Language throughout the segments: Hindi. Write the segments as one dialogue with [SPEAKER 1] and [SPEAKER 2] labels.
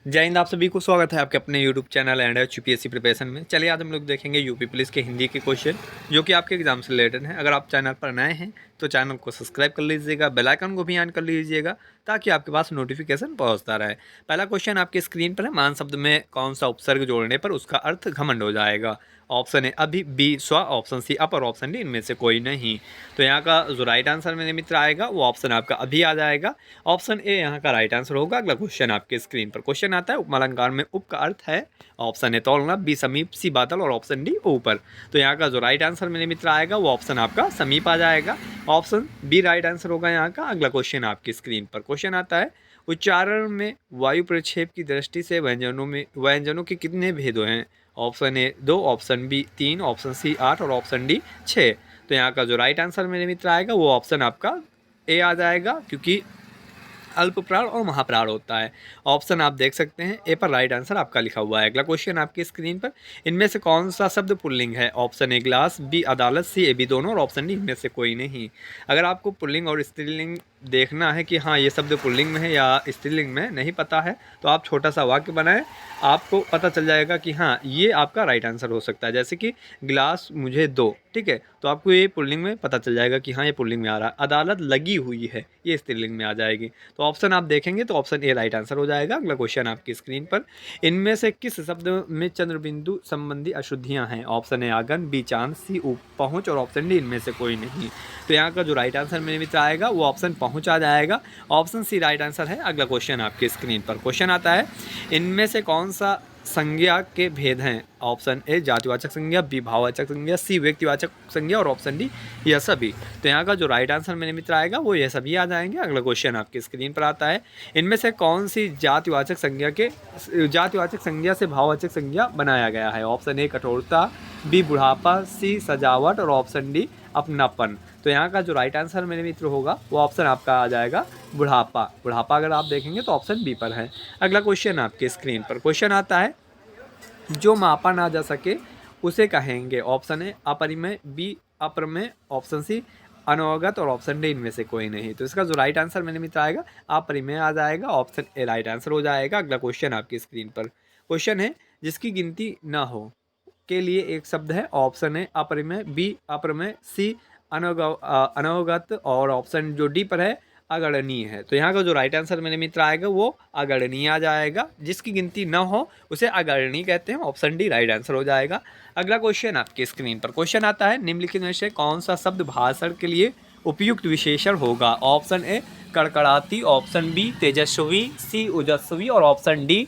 [SPEAKER 1] जय हिंद। आप सभी को स्वागत है आपके अपने YouTube channel and UPSC preparation में। चलिए आज हम लोग देखेंगे यूपी पुलिस के हिंदी के क्वेश्चन जो कि आपके एग्जाम से रिलेटेड हैं। अगर आप चैनल पर नए हैं तो चैनल को सब्सक्राइब कर लीजिएगा, बेल आइकन को भी ऑन कर लीजिएगा ताकि आपके पास नोटिफिकेशन पहुंचता रहे। पहला क्वेश्चन आपके स्क्रीन पर है, मान शब्द में कौन सा उपसर्ग जोड़ने पर उसका अर्थ घमंड हो जाएगा। ऑप्शन है अभी, बी स्व, ऑप्शन सी अप और ऑप्शन डी इनमें से कोई नहीं। तो यहाँ का जो राइट आंसर मेरे मित्र आएगा वो ऑप्शन आपका अभी आ जाएगा। ऑप्शन ए यहाँ का राइट आंसर होगा। अगला क्वेश्चन आपके स्क्रीन पर क्वेश्चन आता है, उपमालंकार में उप का अर्थ है ऑप्शन ए तौलना, बी समीप, सी बादल और ऑप्शन डी ऊपर। तो यहाँ का जो राइट आंसर मेरे मित्र आएगा वो ऑप्शन आपका समीप आ जाएगा। ऑप्शन बी राइट आंसर होगा यहाँ का। अगला क्वेश्चन आपकी स्क्रीन पर क्वेश्चन आता है, उच्चारण में वायु प्रक्षेप की दृष्टि से व्यंजनों के कितने भेद हैं। Option a 2, option b 3, option c 8 और ऑप्शन डी 6। तो यहाँ का जो राइट आंसर मेरे मित्र आएगा वो ऑप्शन आपका ए आ जाएगा, क्योंकि अल्प प्राण और महाप्राण होता है। ऑप्शन आप देख सकते हैं ए पर राइट आंसर आपका लिखा हुआ है। अगला क्वेश्चन आपकी स्क्रीन पर, इनमें से कौन सा शब्द पुल्लिंग है। ऑप्शन ए गिलास, बी अदालत, सी ए बी दोनों और ऑप्शन डी इनमें से कोई नहीं। अगर आपको पुल्लिंग और स्त्रीलिंग देखना है कि हाँ ये शब्द पुल्लिंग में है या स्त्रीलिंग में नहीं पता है तो आप छोटा सा वाक्य बनाएं, आपको पता चल जाएगा कि हाँ ये आपका राइट आंसर हो सकता है। जैसे कि गिलास मुझे दो, ठीक है, तो आपको ये पुल्लिंग में पता चल जाएगा कि हाँ ये पुल्लिंग में आ रहा है। अदालत लगी हुई है, ये स्त्रीलिंग में आ जाएगी। तो ऑप्शन आप देखेंगे तो ऑप्शन ए राइट आंसर हो जाएगा। अगला क्वेश्चन आपकी स्क्रीन पर, इनमें से किस शब्द में चंद्रबिंदु संबंधी अशुद्धियां हैं। ऑप्शन ए आगन, बी चांद, सी पहुंच और ऑप्शन डी इनमें से कोई नहीं। तो यहाँ का जो राइट आंसर मेरे मित्र आएगा वो ऑप्शन पहुंच आ जाएगा। ऑप्शन सी राइट आंसर है। अगला क्वेश्चन आपके स्क्रीन पर क्वेश्चन आता है, इनमें से कौन सा संज्ञा के भेद हैं। ऑप्शन ए जातिवाचक संज्ञा, बी भाववाचक संज्ञा, सी व्यक्तिवाचक संज्ञा और ऑप्शन डी यह सभी। तो यहाँ का जो राइट आंसर मेरे मित्र आएगा वो यह सभी आ जाएंगे। अगला क्वेश्चन आपकी स्क्रीन पर आता है, इनमें से कौन सी जातिवाचक संज्ञा से भाववाचक संज्ञा बनाया गया है। ऑप्शन ए कठोरता, बी बुढ़ापा, सी सजावट और ऑप्शन डी अपनापन। तो यहाँ का जो राइट आंसर मेरे मित्र होगा वो ऑप्शन आपका आ जाएगा बुढ़ापा। बुढ़ापा अगर आप देखेंगे तो ऑप्शन बी पर है। अगला क्वेश्चन आपके स्क्रीन पर क्वेश्चन आता है, जो मापा ना जा सके उसे कहेंगे। ऑप्शन ए अपरिमेय, बी अप्रमेय, ऑप्शन सी अनवगत और ऑप्शन डी इनमें से कोई नहीं। तो इसका जो राइट आंसर मेरे मित्र आएगा अपरिमेय आ जाएगा। ऑप्शन ए राइट आंसर हो जाएगा। अगला क्वेश्चन आपकी स्क्रीन पर क्वेश्चन है, जिसकी गिनती ना हो के लिए एक शब्द है। ऑप्शन ए अपरिमेय, बी अप्रमेय, सी अनवगत और ऑप्शन जो डी पर है अगणनीय है। तो यहाँ का जो राइट आंसर मेरे मित्र आएगा वो अगणनीय आ जाएगा। जिसकी गिनती न हो उसे अगणनीय कहते हैं। ऑप्शन डी राइट आंसर हो जाएगा। अगला क्वेश्चन आपकी स्क्रीन पर क्वेश्चन आता है, निम्नलिखित में से कौन सा शब्द भाषण के लिए उपयुक्त विशेषण होगा। ऑप्शन ए कड़कड़ाती, ऑप्शन बी तेजस्वी, सी ओजस्वी और ऑप्शन डी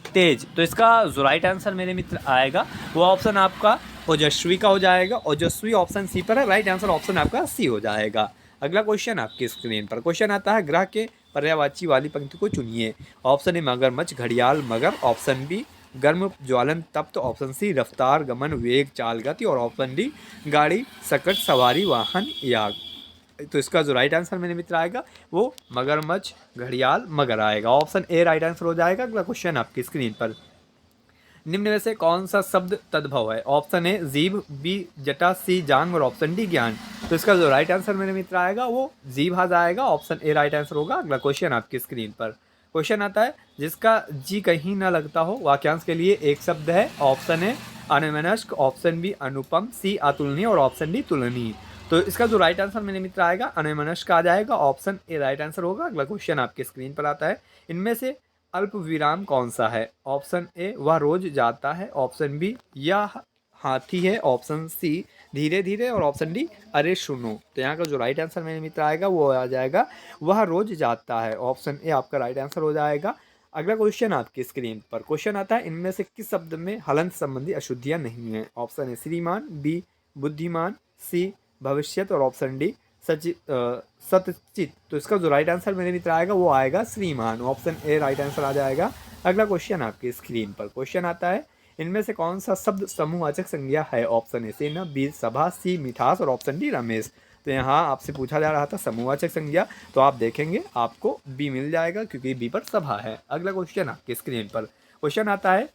[SPEAKER 1] तेज। तो इसका जो राइट आंसर मेरे मित्र आएगा वो ऑप्शन आपका ओजस्वी का हो जाएगा। ओजस्वी ऑप्शन सी पर है, राइट आंसर ऑप्शन आपका सी हो जाएगा। अगला क्वेश्चन आपकी स्क्रीन पर क्वेश्चन आता है, ग्रह के पर्यायवाची वाली पंक्ति को चुनिए। ऑप्शन ए मगरमच्छ, घड़ियाल, मगर, ऑप्शन बी गर्म ज्वलन तप्त, ऑप्शन सी रफ्तार, गमन, वेग, चाल, गति और ऑप्शन डी गाड़ी, सकट, सवारी, वाहन, याग। तो इसका जो राइट आंसर मेरे मित्र आएगा वो मगरमच्छ, घड़ियाल, मगर आएगा। ऑप्शन ए राइट आंसर हो जाएगा। अगला क्वेश्चन आपकी स्क्रीन पर, निम्न में से कौन सा शब्द तद्भव है। ऑप्शन ए जीभ, बी जटा, सी जांग और ऑप्शन डी ज्ञान। तो इसका जो राइट आंसर मेरे मित्र आएगा वो जीभ आ जाएगा। ऑप्शन ए राइट आंसर होगा। अगला क्वेश्चन आपकी स्क्रीन पर क्वेश्चन आता है, जिसका जी कहीं ना लगता हो वाक्यांश के लिए एक शब्द है। ऑप्शन ए अन्यमनस्क, ऑप्शन बी अनुपम, सी अतुलनीय और ऑप्शन डी तुलनीय। तो इसका जो राइट आंसर मेरे मित्र आएगा अन्यमनस्क आ जाएगा। ऑप्शन ए राइट आंसर होगा। अगला क्वेश्चन आपके स्क्रीन पर आता है, इनमें से अल्प विराम कौन सा है। ऑप्शन ए वह रोज जाता है, ऑप्शन बी यह हाथी है, ऑप्शन सी धीरे धीरे और ऑप्शन डी अरे सुनो। तो यहाँ का जो राइट आंसर मेरे मित्र आएगा वो आ जाएगा वह रोज जाता है। ऑप्शन ए आपका राइट आंसर हो जाएगा। अगला क्वेश्चन आपकी स्क्रीन पर क्वेश्चन आता है, इनमें से किस शब्द में हलंत संबंधी अशुद्धियाँ नहीं हैं। ऑप्शन ए श्रीमान, बी बुद्धिमान, सी भविष्यत और ऑप्शन डी सतचित। तो इसका जो राइट आंसर मेरे मित्र आएगा वो आएगा श्रीमान। ऑप्शन ए राइट आंसर आ जाएगा। अगला क्वेश्चन आपकी स्क्रीन पर क्वेश्चन आता है, इनमें से कौन सा शब्द समूहवाचक संज्ञा है। ऑप्शन ए सेना, बी सभा, सी मिठास और ऑप्शन डी रमेश। तो यहाँ आपसे पूछा जा रहा था समूहवाचक संज्ञा, तो आप देखेंगे आपको बी मिल जाएगा क्योंकि बी पर सभा है। अगला क्वेश्चन आपकी स्क्रीन पर क्वेश्चन आता है,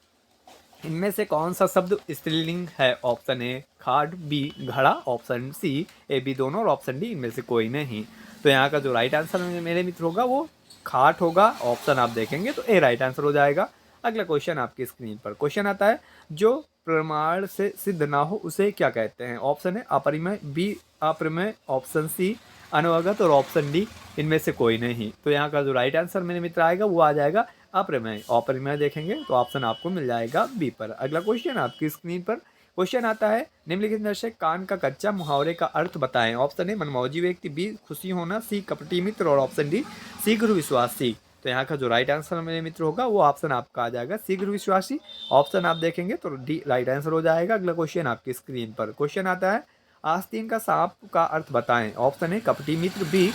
[SPEAKER 1] इनमें से कौन सा शब्द स्त्रीलिंग है। ऑप्शन ए खाट, बी घड़ा, ऑप्शन सी ए बी दोनों और ऑप्शन डी इनमें से कोई नहीं। तो यहाँ का जो राइट आंसर मेरे मित्र होगा वो खाट होगा, ऑप्शन आप देखेंगे तो ए राइट आंसर हो जाएगा। अगला क्वेश्चन आपकी स्क्रीन पर क्वेश्चन आता है, जो प्रमाण से सिद्ध ना हो उसे क्या कहते हैं? ऑप्शन है अपरिमेय, बी अप्रमेय, ऑप्शन सी अनवगत और ऑप्शन डी इनमें से कोई नहीं। तो यहाँ का जो राइट आंसर मेरे मित्र आएगा वो आ जाएगा अप्रमेय। अपरिमेय देखेंगे तो ऑप्शन आपको मिल जाएगा बी पर। अगला क्वेश्चन आपकी स्क्रीन पर क्वेश्चन आता है, निम्नलिखित में से कान का कच्चा मुहावरे का अर्थ बताएं। ऑप्शन ए मनमौजी व्यक्ति, बी खुशी होना, सी कपटी मित्र और ऑप्शन डी शीघ्र विश्वासी। तो यहाँ का जो राइट आंसर मेरे मित्र होगा वो ऑप्शन आपका आ जाएगा शीघ्र विश्वासी। ऑप्शन आप देखेंगे तो डी राइट आंसर हो जाएगा। अगला क्वेश्चन आपकी स्क्रीन पर क्वेश्चन आता है, आस्तीन का सांप का अर्थ बताएं। ऑप्शन ए कपटी मित्र, बी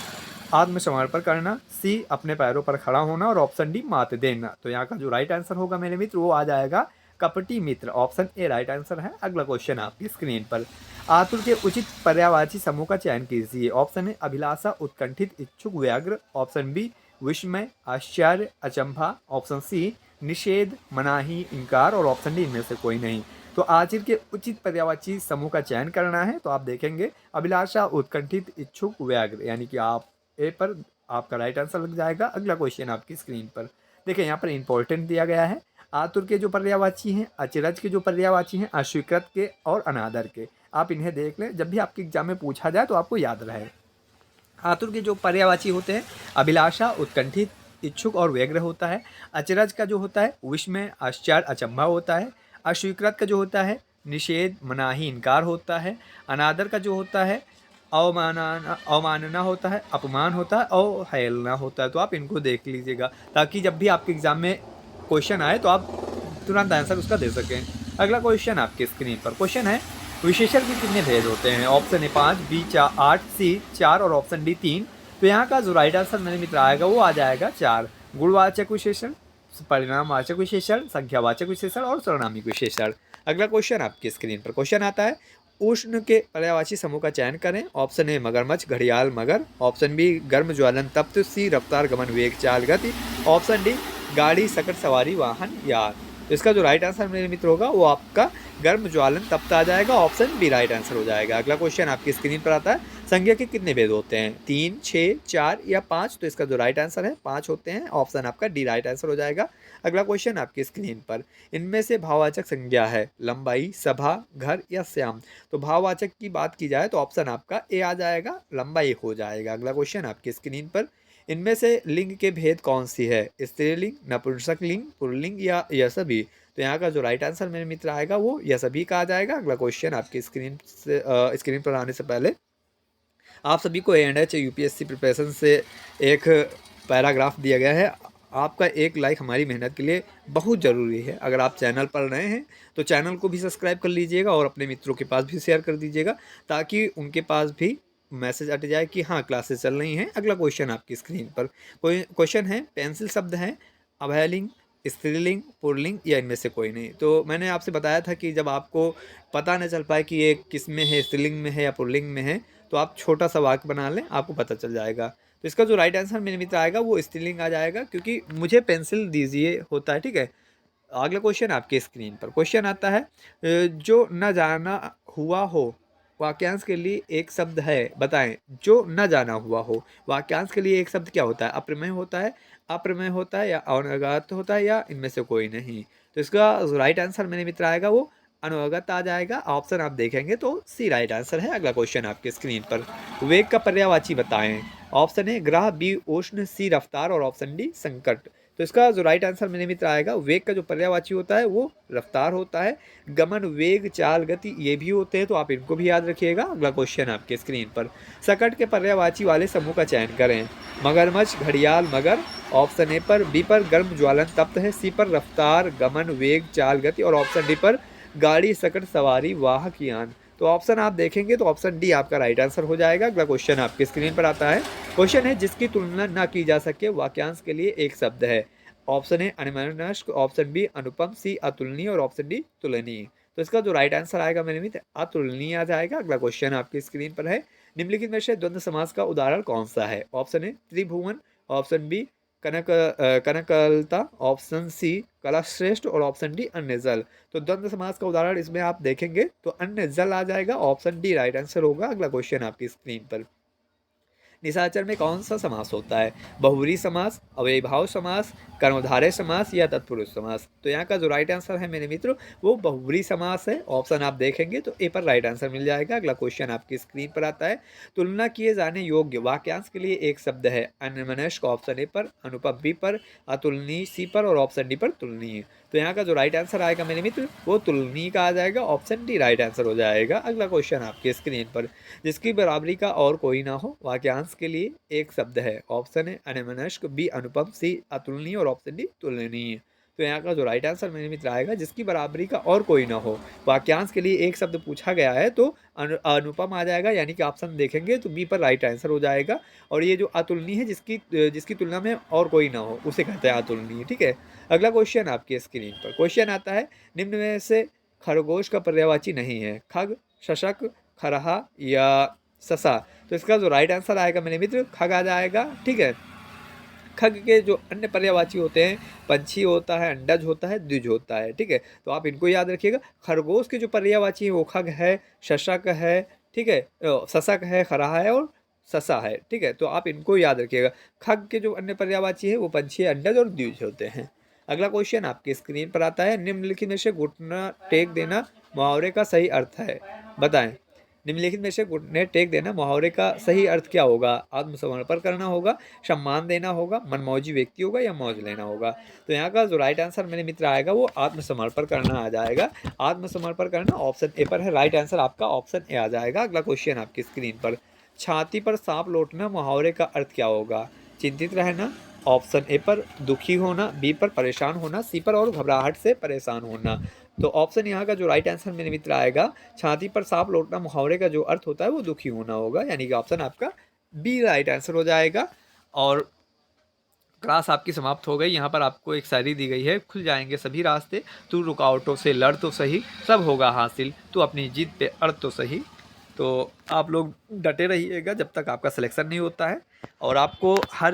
[SPEAKER 1] आत्मसमर्पण करना, सी अपने पैरों पर खड़ा होना और ऑप्शन डी मात देना। तो यहाँ का जो राइट आंसर होगा मेरे मित्र वो आ जाएगा कपटी मित्र। ऑप्शन ए राइट आंसर है। अगला क्वेश्चन आपकी स्क्रीन पर, आतुर के उचित पर्यायवाची समूह का चयन कीजिए। ऑप्शन ए अभिलाषा, उत्कंठित, इच्छुक, व्याग्र, ऑप्शन बी विस्मय, आश्चर्य, अचंभा, ऑप्शन सी निषेध, मनाही, इंकार और ऑप्शन डी इनमें से कोई नहीं। तो आखिर के उचित पर्यायवाची समूह का चयन करना है तो आप देखेंगे अभिलाषा, उत्कंठित, इच्छुक, व्याग्र, यानी कि आप ए पर आपका राइट आंसर लग जाएगा। अगला क्वेश्चन आपकी स्क्रीन पर देखिए, यहाँ पर इंपॉर्टेंट दिया गया है, आतुर के जो पर्यायवाची हैं, अचरज के जो पर्यायवाची हैं, अस्वीकृत के और अनादर के। आप इन्हें देख लें, जब भी आपके एग्जाम में पूछा जाए तो आपको याद रहे। आतुर के जो पर्यायवाची होते हैं, अभिलाषा, उत्कंठित, इच्छुक और व्यग्र होता है। अचरज का जो होता है विस्मय, आश्चर्य, अचंभा होता है। अस्वीकृत का जो होता है निषेध, मनाही, इनकार होता है। अनादर का जो होता है अवमानना होता है, अपमान होता है और हेलना होता है। तो आप इनको देख लीजिएगा ताकि जब भी आपके एग्जाम में क्वेश्चन आए तो आप तुरंत आंसर उसका दे सकें। अगला क्वेश्चन आपके स्क्रीन पर क्वेश्चन है, विशेषण के कितने भेद होते हैं? ऑप्शन ए 5, बी 8, सी 4 और ऑप्शन डी 3। तो यहाँ का जो राइट आंसर मेरे मित्र आएगा वो आ जाएगा 4। गुणवाचक विशेषण, परिणामवाचक विशेषण, संख्यावाचक विशेषण और सर्वनामिक विशेषण। अगला क्वेश्चन आपकी स्क्रीन पर क्वेश्चन आता है, उष्ण के पर्यायवाची समूह का चयन करें। ऑप्शन ए मगरमच्छ, घड़ियाल, मगर, ऑप्शन बी गर्म, ज्वलन, तप्त, सी रफ्तार, गमन, वेग, चाल, गति, ऑप्शन डी गाड़ी, सकट, सवारी, वाहन, यान। तो इसका जो राइट आंसर मेरे मित्र होगा वो आपका गर्म, ज्वालन, तप्त आ जाएगा। ऑप्शन बी राइट आंसर हो जाएगा। अगला क्वेश्चन आपकी स्क्रीन पर आता है, संज्ञा के कितने भेद होते हैं? 3, 6, 4 या 5। तो इसका जो राइट आंसर है 5 होते हैं। ऑप्शन आपका डी राइट आंसर हो जाएगा। अगला क्वेश्चन आपकी स्क्रीन पर, इनमें से भाववाचक संज्ञा है लंबाई, सभा, घर या श्याम। तो भाववाचक की बात की जाए तो ऑप्शन आपका ए आ जाएगा, लंबाई हो जाएगा। अगला क्वेश्चन आपकी स्क्रीन पर, इनमें से लिंग के भेद कौन सी है? स्त्रीलिंग, नपुंसक लिंग, पुल्लिंग या यह सभी। तो यहाँ का जो राइट आंसर मेरे मित्र आएगा वो यह सभी का आ जाएगा। अगला क्वेश्चन आपकी स्क्रीन पर आने से पहले आप सभी को एएनएच यूपीएससी प्रिपरेशन से एक पैराग्राफ दिया गया है। आपका एक लाइक हमारी मेहनत के लिए बहुत ज़रूरी है। अगर आप चैनल पर नए हैं तो चैनल को भी सब्सक्राइब कर लीजिएगा और अपने मित्रों के पास भी शेयर कर दीजिएगा ताकि उनके पास भी मैसेज अट जाए कि हाँ क्लासेस चल रही हैं। अगला क्वेश्चन आपकी स्क्रीन पर कोई क्वेश्चन है, पेंसिल शब्द है अभयलिंग, स्त्रीलिंग, पुल्लिंग या इनमें से कोई नहीं। तो मैंने आपसे बताया था कि जब आपको पता न चल पाए कि ये किस में है, स्त्रीलिंग में है या पुल्लिंग में है, तो आप छोटा सा वाक्य बना लें, आपको पता चल जाएगा। तो इसका जो राइट आंसर मेरे मित्र आएगा वो स्त्रीलिंग आ जाएगा, क्योंकि मुझे पेंसिल दीजिए होता है। ठीक है, अगला क्वेश्चन आपके स्क्रीन पर क्वेश्चन आता है, जो न जाना हुआ हो वाक्यांश के लिए एक शब्द है, बताएं। जो न जाना हुआ हो वाक्यांश के लिए एक शब्द क्या होता है? अप्रमेय होता है, अप्रमेय होता है या अनवगत होता है या इनमें से कोई नहीं। तो इसका राइट आंसर मेरे मित्र आएगा वो अनवगत आ जाएगा। ऑप्शन आप देखेंगे तो सी राइट आंसर है। अगला क्वेश्चन आपके स्क्रीन पर, वेग का पर्यायवाची बताएं। ऑप्शन ए ग्रह, बी उष्ण, सी रफ्तार और ऑप्शन डी संकट। तो इसका जो राइट आंसर मेरे मित्र आएगा, वेग का जो पर्यायवाची होता है वो रफ्तार होता है। गमन, वेग, चाल, गति ये भी होते हैं, तो आप इनको भी याद रखिएगा। अगला क्वेश्चन आपके स्क्रीन पर, सकट के पर्यायवाची वाले समूह का चयन करें। मगरमच्छ, घड़ियाल, मगर, ऑप्शन ए पर, बी पर गर्म, ज्वालन, तप्त है, सी पर रफ्तार, गमन, वेग, चाल, गति और ऑप्शन डी पर गाड़ी, सकट, सवारी, वाहक, यान। तो ऑप्शन आप देखेंगे तो ऑप्शन डी आपका राइट आंसर हो जाएगा। अगला क्वेश्चन आपके स्क्रीन पर आता है, क्वेश्चन है जिसकी तुलना ना की जा सके वाक्यांश के लिए एक शब्द है। ऑप्शन ए अन्यमनस्क, ऑप्शन बी अनुपम, सी अतुलनीय और ऑप्शन डी तुलनीय। तो इसका जो राइट आंसर आएगा मेरे मित्र अतुलनीय आ जाएगा। अगला क्वेश्चन आपकी स्क्रीन पर है, निम्नलिखित में से द्वंद्व समास का उदाहरण कौन सा है? ऑप्शन ए त्रिभुवन, ऑप्शन बी कनकलता, ऑप्शन सी कलाश्रेष्ठ और ऑप्शन डी अन्य जल। तो द्वंद्व समास का उदाहरण इसमें आप देखेंगे तो अन्य जल आ जाएगा। ऑप्शन डी राइट आंसर होगा। अगला क्वेश्चन आपकी स्क्रीन पर, निशाचर में कौन सा समास होता है? बहुब्रीहि समास, अव्ययीभाव समास, कर्मधारय समास या तत्पुरुष समास? तो यहाँ का जो राइट आंसर है मेरे मित्रों वो बहुब्रीहि समास है। ऑप्शन आप देखेंगे तो ए पर राइट आंसर मिल जाएगा। अगला क्वेश्चन आपकी स्क्रीन पर आता है, तुलना किए जाने योग्य वाक्यांश के लिए एक शब्द है। अन्यमनस्क ऑप्शन ए पर, अनुपम बी पर, अतुलनीय सी पर और ऑप्शन डी पर तुलनीय। तो यहाँ का जो राइट आंसर आएगा मेरे मित्र वो तुलनीय का आ जाएगा। ऑप्शन डी राइट आंसर हो जाएगा। अगला क्वेश्चन आपकी स्क्रीन पर, जिसकी बराबरी का और कोई ना हो वाक्यांश के लिए एक शब्द है। ऑप्शन है अन्यमनस्क, बी अनुपम, सी अतुलनीय और ऑप्शन डी तुलनीय। तो यहाँ का जो राइट आंसर मेरे मित्र आएगा, जिसकी बराबरी का और कोई ना हो वाक्यांश के लिए एक शब्द पूछा गया है तो अनुपम आ जाएगा, यानी कि ऑप्शन देखेंगे तो बी पर राइट आंसर हो जाएगा। और ये जो अतुलनीय है जिसकी तुलना में और कोई ना हो उसे कहते हैं अतुलनीय। ठीक है, अगला क्वेश्चन आपकी स्क्रीन पर क्वेश्चन आता है, निम्न में से खरगोश का पर्यायवाची नहीं है। खग, शशक, खरहा या ससा? तो इसका जो राइट आंसर आएगा मेरे मित्र खग आ जाएगा। ठीक है, खग के जो अन्य पर्यायवाची होते हैं, पंछी होता है, अंडज होता है, द्विज होता है। ठीक है, तो आप इनको याद रखिएगा। खरगोश के जो पर्यायवाची है वो खग है, शशक है, ठीक है, सशक है, खरहा है और ससा है। ठीक है, तो आप इनको याद रखिएगा। खग के जो अन्य पर्यायवाची है वो पंछी, अंडज और द्विज होते हैं। अगला क्वेश्चन आपकी स्क्रीन पर आता है, निम्नलिखित में से घुटना टेक देना मुहावरे का सही अर्थ है, बताएं। निम्नलिखित में से घुटने टेक देना मुहावरे का सही अर्थ क्या होगा? आत्मसमर्पण करना होगा, सम्मान देना होगा, मनमौजी व्यक्ति होगा या मौज लेना होगा? तो यहाँ का जो राइट आंसर मेरे मित्र आएगा वो आत्मसमर्पण करना आ जाएगा। आत्मसमर्पण करना ऑप्शन ए पर है। राइट आंसर आपका ऑप्शन ए आ जाएगा। अगला क्वेश्चन आपकी स्क्रीन पर, छाती पर सांप लौटना मुहावरे का अर्थ क्या होगा? चिंतित रहना, ऑप्शन ए पर दुखी होना, बी पर परेशान होना, सी पर और घबराहट से परेशान होना। तो ऑप्शन यहाँ का जो राइट आंसर मेरे मित्र आएगा, छाती पर सांप लौटना मुहावरे का जो अर्थ होता है वो दुखी होना होगा, यानी कि ऑप्शन आपका बी राइट आंसर हो जाएगा। और क्लास आपकी समाप्त हो गई। यहाँ पर आपको एक शायरी दी गई है, खुल जाएंगे सभी रास्ते, तू रुकावटों से लड़ तो सही, सब होगा हासिल, तू अपनी जीत पे अड़ तो सही। तो आप लोग डटे रहिएगा जब तक आपका सिलेक्शन नहीं होता है। और आपको हर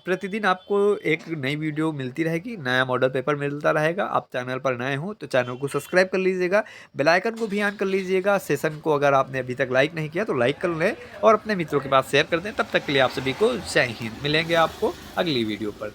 [SPEAKER 1] प्रतिदिन आपको एक नई वीडियो मिलती रहेगी, नया मॉडल पेपर मिलता रहेगा। आप चैनल पर नए हो तो चैनल को सब्सक्राइब कर लीजिएगा, बेल आइकन को भी ऑन कर लीजिएगा। सेशन को अगर आपने अभी तक लाइक नहीं किया तो लाइक कर लें और अपने मित्रों के पास शेयर कर दें। तब तक के लिए आप सभी को जय हिंद। मिलेंगे आपको अगली वीडियो पर।